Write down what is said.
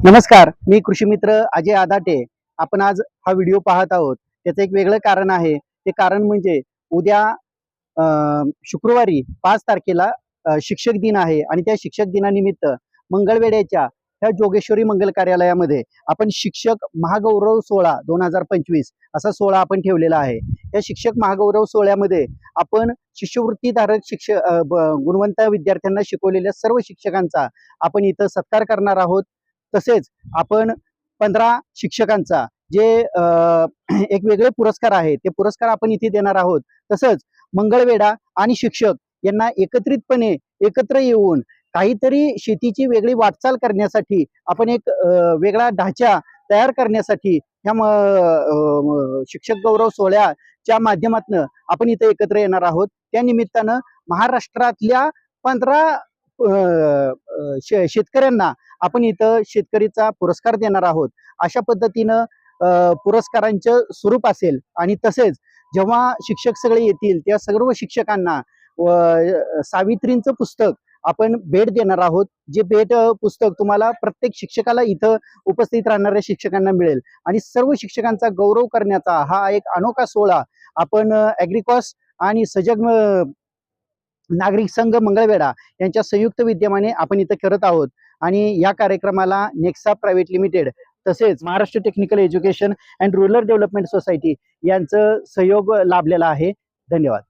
नमस्कार, मी कृषी मित्र अजय आदाटे. आपण आज हा व्हिडिओ पाहत आहोत. त्याचं एक वेगळं कारण आहे. ते कारण म्हणजे उद्या अ, शुक्रवारी 5 तारखेला शिक्षक दिन आहे आणि त्या शिक्षक दिनानिमित्त मंगळवेढ्याच्या ह्या जोगेश्वरी मंगल कार्यालयामध्ये आपण शिक्षक महागौरव सोहळा 2025 असा सोहळा आपण ठेवलेला आहे. या शिक्षक महागौरव सोहळ्यामध्ये आपण शिष्यवृत्तीधारक गुणवंत विद्यार्थ्यांना शिकवलेल्या सर्व शिक्षकांचा आपण इथं सत्कार करणार आहोत. तसेच आपण 15 शिक्षकांचा जे एक वेगळे पुरस्कार आहे ते पुरस्कार आपण इथे देणार आहोत. तसंच मंगळवेढा आणि शिक्षक यांना एकत्रितपणे एकत्र येऊन काहीतरी शेतीची वेगळी वाटचाल करण्यासाठी आपण एक वेगळा ढाचा तयार करण्यासाठी ह्या शिक्षक गौरव सोहळ्याच्या माध्यमातून आपण इथे एकत्र येणार आहोत. त्या निमित्तानं महाराष्ट्रातल्या 15 शेतकऱ्यांना आपण इथं शेतकरीचा पुरस्कार देणार आहोत. अशा पद्धतीनं पुरस्कारांचं स्वरूप असेल आणि तसेच जेव्हा शिक्षक सगळे येतील त्या सर्व शिक्षकांना सावित्रींचं पुस्तक आपण भेट देणार आहोत. जे भेट पुस्तक तुम्हाला प्रत्येक शिक्षकाला इथं उपस्थित राहणाऱ्या शिक्षकांना मिळेल आणि सर्व शिक्षकांचा गौरव करण्याचा हा एक अनोखा सोहळा आपण ॲग्रिकॉस आणि सजग नागरिक संघ मंगळवेढा यांच्या संयुक्त विद्यमाने आपण इथं करत आहोत. आणि या कार्यक्रमाला नेक्सा प्रायव्हेट लिमिटेड तसेच Maharashtra technical education and rural development society यांचं सहयोग लाभलेला आहे. धन्यवाद.